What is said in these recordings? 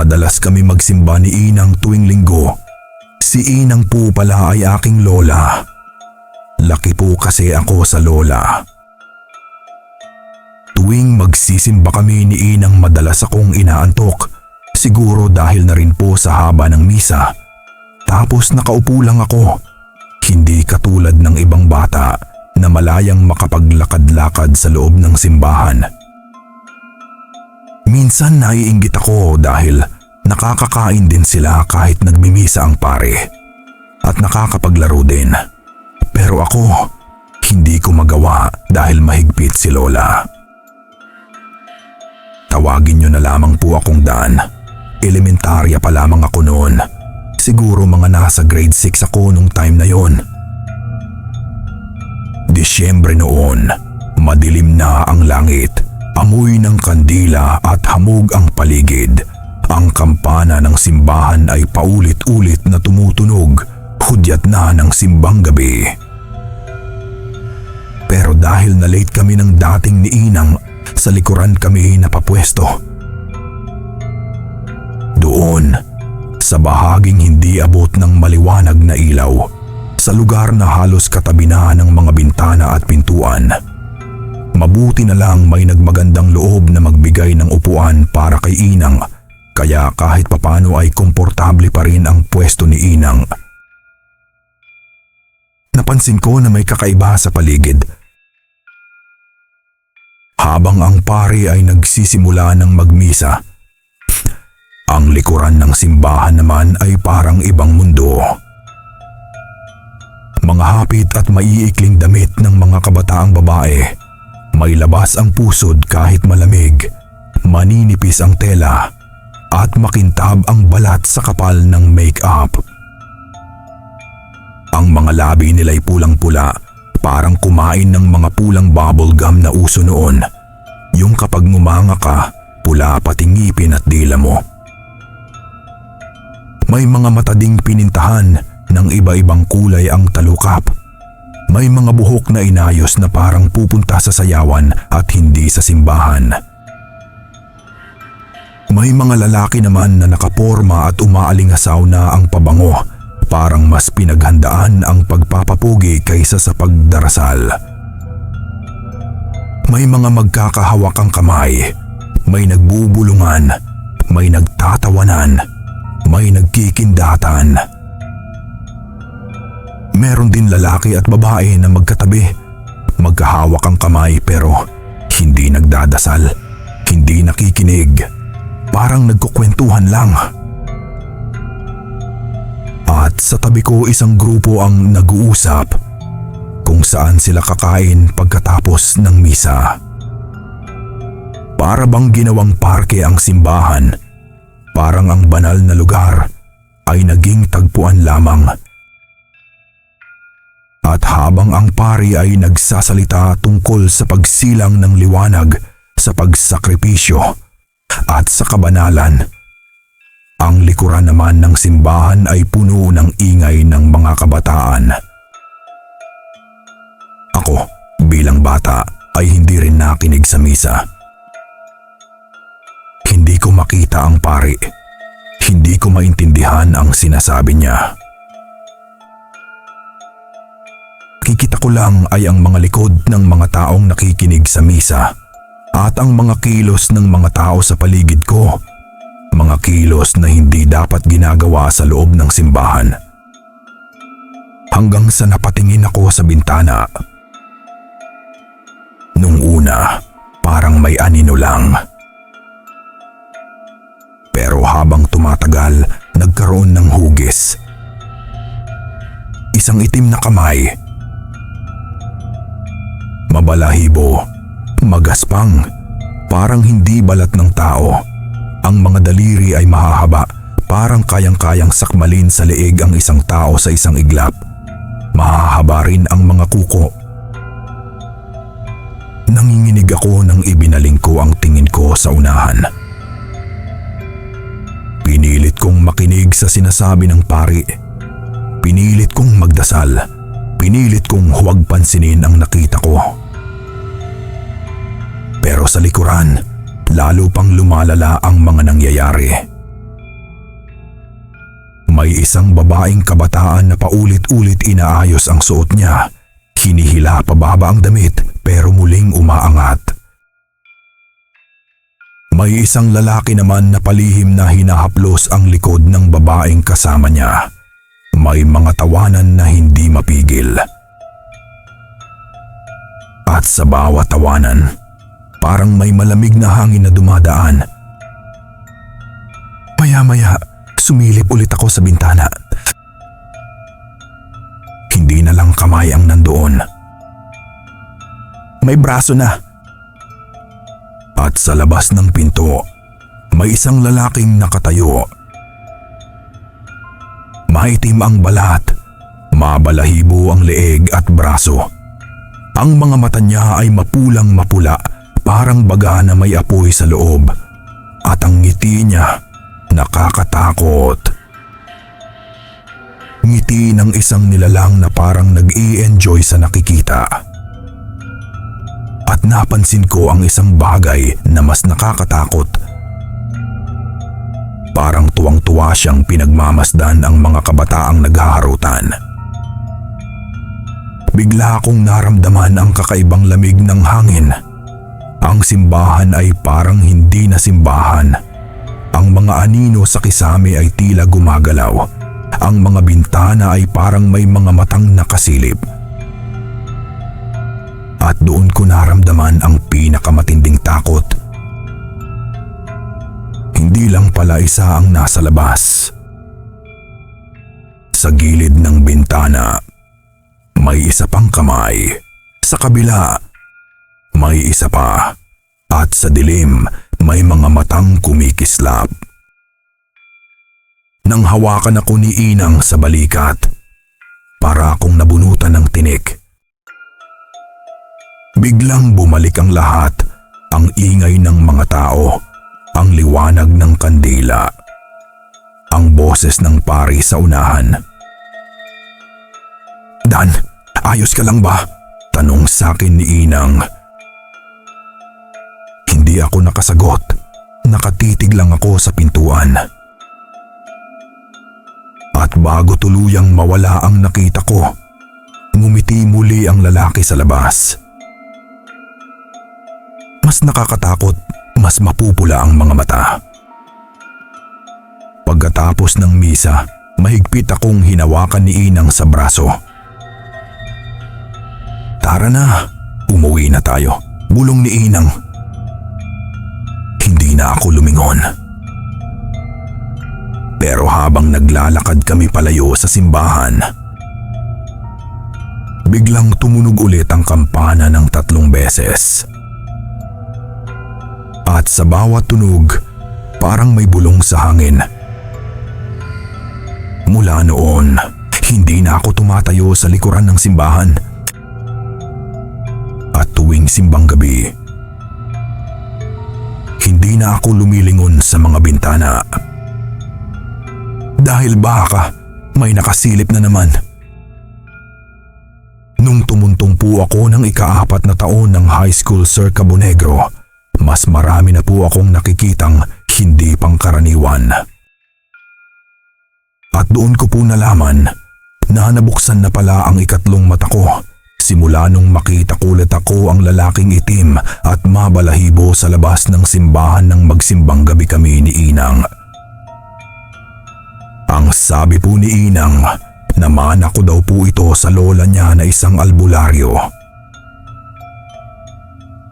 Madalas kami magsimba ni Inang tuwing linggo. Si Inang po pala ay aking lola. Laki po kasi ako sa lola. Tuwing magsisimba kami ni Inang madalas akong inaantok. Siguro dahil na rin po sa haba ng misa. Tapos nakaupo lang ako. Hindi katulad ng ibang bata na malayang makapaglakad-lakad sa loob ng simbahan. Minsan naiinggit ako dahil nakakakain din sila kahit nagmimisa ang pare at nakakapaglaro din. Pero ako, hindi ko magawa dahil mahigpit si Lola. Tawagin niyo na lamang po akong Dan. Elementarya pa lamang ako noon. Siguro mga nasa grade 6 ako nung time na yon. Disyembre noon, madilim na ang langit. Amoy ng kandila at hamog ang paligid. Ang kampana ng simbahan ay paulit-ulit na tumutunog, hudyat na ng simbang gabi. Pero dahil na late kami ng dating ni Inang, sa likuran kami napapwesto. Doon, sa bahaging hindi abot ng maliwanag na ilaw, sa lugar na halos katabi na ng mga bintana at pintuan. Mabuti na lang may nagmagandang loob na magbigay ng upuan para kay Inang, kaya kahit papano ay komportable pa rin ang pwesto ni Inang. Napansin ko na may kakaiba sa paligid. Habang ang pari ay nagsisimula ng magmisa, ang likuran ng simbahan naman ay parang ibang mundo. Mga hapit at maiikling damit ng mga kabataang babae. May labas ang pusod kahit malamig, maninipis ang tela, at makintab ang balat sa kapal ng make-up. Ang mga labi nila'y pulang-pula, parang kumain ng mga pulang bubble gum na uso noon. Yung kapag ngumanga ka, pula pati ngipin at dila mo. May mga mata ding pinintahan ng iba-ibang kulay ang talukap. May mga buhok na inayos na parang pupunta sa sayawan at hindi sa simbahan. May mga lalaki naman na nakaporma at umaalingasaw na ang pabango, parang mas pinaghandaan ang pagpapapugi kaysa sa pagdarasal. May mga magkakahawakang kamay, may nagbubulungan, may nagtatawanan, may nagkikindatan. Meron din lalaki at babae na magkatabi, magkahawak ang kamay pero hindi nagdadasal, hindi nakikinig, parang nagkukwentuhan lang. At sa tabi ko isang grupo ang nag-uusap kung saan sila kakain pagkatapos ng misa. Para bang ginawang parke ang simbahan, parang ang banal na lugar ay naging tagpuan lamang. At habang ang pari ay nagsasalita tungkol sa pagsilang ng liwanag, sa pagsakripisyo at sa kabanalan, ang likuran naman ng simbahan ay puno ng ingay ng mga kabataan. Ako, bilang bata, ay hindi rin nakinig sa misa. Hindi ko makita ang pari. Hindi ko maintindihan ang sinasabi niya. Nakikita ko lang ay ang mga likod ng mga taong nakikinig sa misa at ang mga kilos ng mga tao sa paligid ko. Mga kilos na hindi dapat ginagawa sa loob ng simbahan. Hanggang sa napatingin ako sa bintana. Nung una, parang may anino lang. Pero habang tumatagal, nagkaroon ng hugis. Isang itim na kamay. Mabalahibo, magaspang, parang hindi balat ng tao. Ang mga daliri ay mahahaba, parang kayang-kayang sakmalin sa leeg ang isang tao sa isang iglap. Mahahaba rin ang mga kuko. Nanginginig ako nang ibinaling ko ang tingin ko sa unahan. Pinilit kong makinig sa sinasabi ng pari. Pinilit kong magdasal. Pinilit kong huwag pansinin ang nakita ko. Pero sa likuran, lalo pang lumalala ang mga nangyayari. May isang babaeng kabataan na paulit-ulit inaayos ang suot niya. Hinihila pababa ang damit pero muling umaangat. May isang lalaki naman na palihim na hinahaplos ang likod ng babaeng kasama niya. May mga tawanan na hindi mapigil. At sa bawat tawanan, parang may malamig na hangin na dumadaan. Maya-maya, sumilip ulit ako sa bintana. Hindi na lang kamay ang nandoon. May braso na. At sa labas ng pinto, may isang lalaking nakatayo. Maitim ang balat, mabalahibo ang leeg at braso. Ang mga mata niya ay mapulang mapula, parang baga na may apoy sa loob. At ang ngiti niya, nakakatakot. Ngiti ng isang nilalang na parang nag-i-enjoy sa nakikita. At napansin ko ang isang bagay na mas nakakatakot. Parang tuwang-tuwa siyang pinagmamasdan ang mga kabataang naghaharutan. Bigla akong naramdaman ang kakaibang lamig ng hangin. Ang simbahan ay parang hindi na simbahan. Ang mga anino sa kisame ay tila gumagalaw. Ang mga bintana ay parang may mga matang nakasilip. At doon ko naramdaman ang pinakamatinding takot. Hindi lang pala isa ang nasa labas. Sa gilid ng bintana, may isa pang kamay. Sa kabila, may isa pa. At sa dilim, may mga matang kumikislap. Nang hawakan ako ni Inang sa balikat, para akong nabunutan ng tinik. Biglang bumalik ang lahat, ang ingay ng mga tao, ang liwanag ng kandila, ang boses ng pari sa unahan. Dan, ayos ka lang ba? Tanong sa akin ni Inang. Hindi ako nakasagot, nakatitig lang ako sa pintuan. At bago tuluyang mawala ang nakita ko, ngumiti muli ang lalaki sa labas. Mas nakakatakot, mas mapupula ang mga mata. Pagkatapos ng misa, mahigpit akong hinawakan ni Inang sa braso. Tara na, umuwi na tayo, bulong ni Inang. Hindi na ako lumingon. Pero habang naglalakad kami palayo sa simbahan, biglang tumunog ulit ang kampana ng 3 beses. At sa bawat tunog, parang may bulong sa hangin. Mula noon, hindi na ako tumatayo sa likuran ng simbahan. At tuwing simbang gabi, hindi na ako lumilingon sa mga bintana. Dahil baka may nakasilip na naman. Nung tumuntong po ako ng ika-4 na taon ng high school sa Cabo Negro, mas marami na po akong nakikitang hindi pangkaraniwan. At doon ko po nalaman na nabuksan na pala ang 3 mata ko simula nung makita ko ulit ako ang lalaking itim at mabalahibo sa labas ng simbahan nang magsimbang gabi kami ni Inang. Ang sabi po ni Inang, namana ko daw po ito sa lola niya na isang albularyo.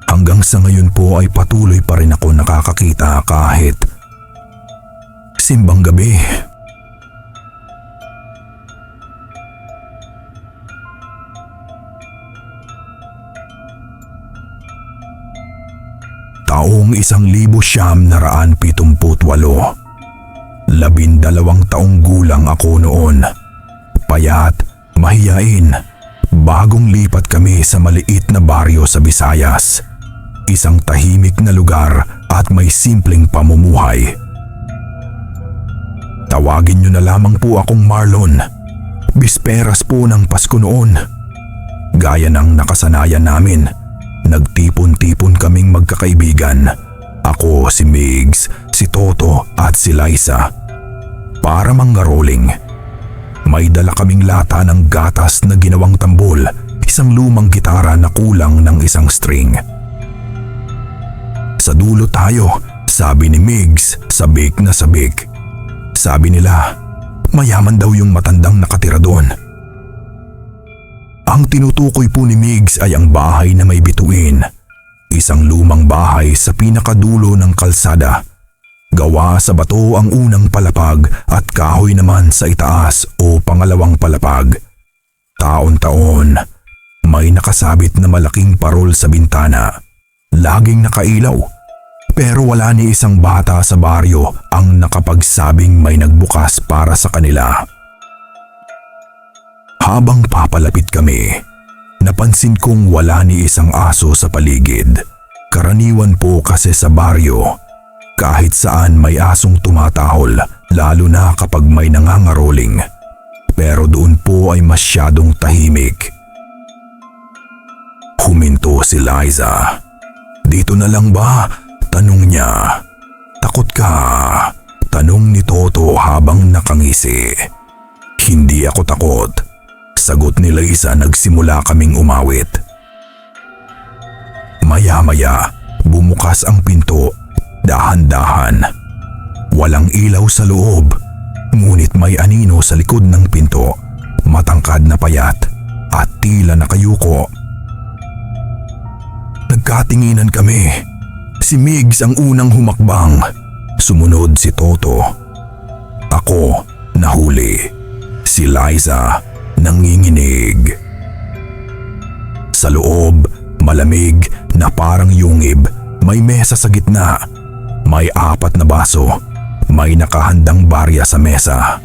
Hanggang sa ngayon po ay patuloy pa rin ako nakakakita kahit simbang gabi. Taong 1978. 12 taong gulang ako noon. Payat, mahiyain. Bagong lipat kami sa maliit na baryo sa Visayas. Isang tahimik na lugar at may simpleng pamumuhay. Tawagin niyo na lamang po akong Marlon. Bisperas po ng Pasko noon. Gaya ng nakasanayan namin, nagtipon-tipon kaming magkakaibigan. Ako, si Migs, si Toto at si Liza. para mangaroling. May dala kaming lata ng gatas na ginawang tambol, isang lumang gitara na kulang ng isang string. Sa dulo tayo, sabi ni Migs, sabik na sabik. Sabi nila, mayaman daw yung matandang nakatira doon. Ang tinutukoy po ni Migs ay ang bahay na may bituin. Isang lumang bahay sa pinakadulo ng kalsada. Gawa sa bato ang unang palapag at kahoy naman sa itaas o pangalawang palapag. Taon-taon, may nakasabit na malaking parol sa bintana. Laging nakailaw. Pero wala ni isang bata sa baryo ang nakapagsabing may nagbukas para sa kanila. Habang papalapit kami, napansin kong wala ni isang aso sa paligid. Karaniwan po kasi sa baryo, kahit saan may asong tumatahol, lalo na kapag may nangangaroling. Pero doon po ay masyadong tahimik. Huminto si Liza. Dito na lang ba? Tanong niya. Takot ka? Tanong ni Toto habang nakangisi. Hindi ako takot. Sagot ni Liza, nagsimula kaming umawit. Maya-maya, bumukas ang pinto. Dahan-dahan. Walang ilaw sa loob, ngunit may anino sa likod ng pinto. Matangkad na payat at tila nakayuko. Nagkatinginan kami. Si Migs ang unang humakbang. Sumunod si Toto. Ako, nahuli. Si Liza, nanginginig. Sa loob, malamig na parang yungib. May mesa sa gitna. May 4 na baso. May nakahandang barya sa mesa.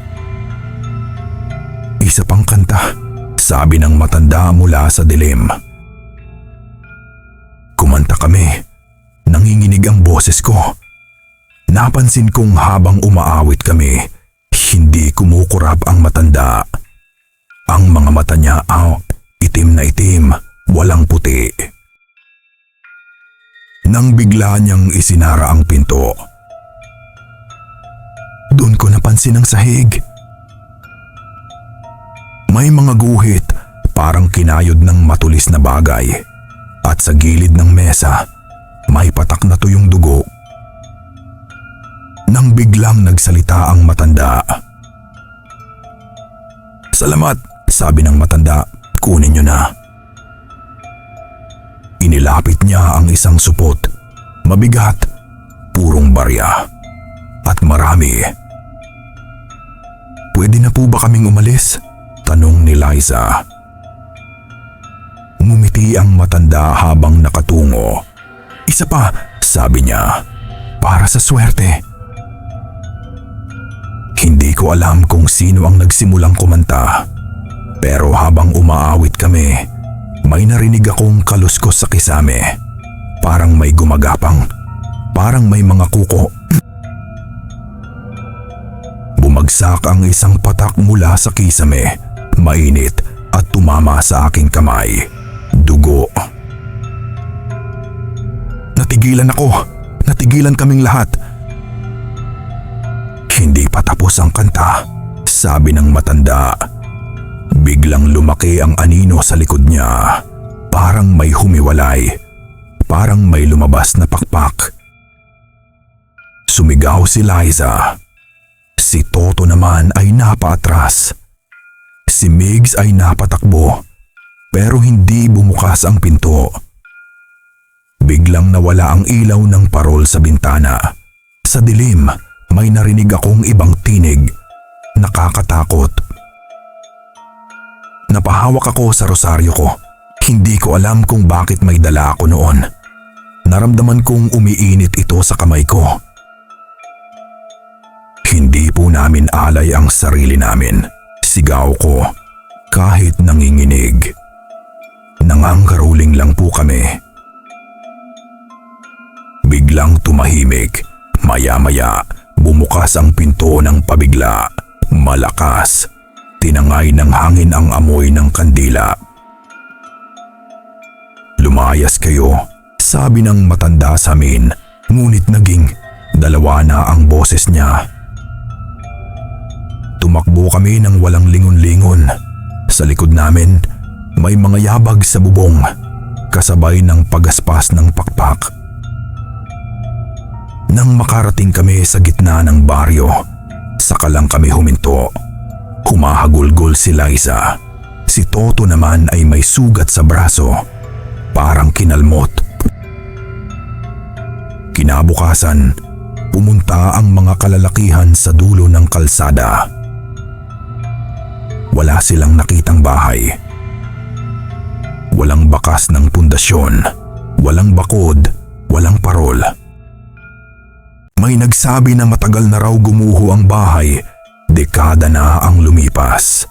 Isa pang kanta, sabi ng matanda mula sa dilim. Kumanta kami. Nanginginig ang boses ko. Napansin kong habang umaawit kami, hindi kumukurap ang matanda. Ang mga mata niya itim na itim, walang puti. Nang bigla niyang isinara ang pinto, doon ko napansin ang sahig. May mga guhit, parang kinayod ng matulis na bagay. At sa gilid ng mesa, may patak na tuyong dugo. Nang biglang nagsalita ang matanda. Salamat, sabi ng matanda, kunin niyo na. Inilapit niya ang isang supot. Mabigat, purong barya. At marami. Pwede na po ba kaming umalis? Tanong ni Liza. Ngumiti ang matanda habang nakatungo. Isa pa, sabi niya, para sa swerte. Hindi ko alam kung sino ang nagsimulang kumanta. Pero habang umaawit kami, may narinig akong kaluskos sa kisame. Parang may gumagapang. Parang may mga kuko. Bumagsak ang isang patak mula sa kisame. Mainit at tumama sa aking kamay. Dugo. Natigilan ako. Natigilan kaming lahat. Hindi pa tapos ang kanta, sabi ng matanda. Biglang lumaki ang anino sa likod niya. Parang may humiwalay. Parang may lumabas na pakpak. Sumigaw si Liza. Si Toto naman ay napaatras. Si Migs ay napatakbo. Pero hindi bumukas ang pinto. Biglang nawala ang ilaw ng parol sa bintana. Sa dilim, may narinig akong ibang tinig. Nakakatakot. Napahawak ako sa rosaryo ko. Hindi ko alam kung bakit may dala ako noon. Naramdaman kong umiinit ito sa kamay ko. Hindi po namin alay ang sarili namin. Sigaw ko, kahit nanginginig. Nangangkaruling lang po kami. Biglang tumahimik. Maya-maya, bumukas ang pinto ng pabigla. Malakas. Tinangay ng hangin ang amoy ng kandila. Lumayas kayo, sabi ng matanda sa amin, ngunit naging dalawa na ang boses niya. Tumakbo kami ng walang lingon-lingon. Sa likod namin, may mga yabag sa bubong, kasabay ng pagaspas ng pakpak. Nang makarating kami sa gitna ng baryo, saka lang kami huminto. Humahagulgol si Liza. Si Toto naman ay may sugat sa braso, parang kinalmot. Kinabukasan, pumunta ang mga kalalakihan sa dulo ng kalsada. Wala silang nakitang bahay. Walang bakas ng pundasyon, walang bakod, walang parol. May nagsabi na matagal na raw gumuho ang bahay, dekada na ang lumipas.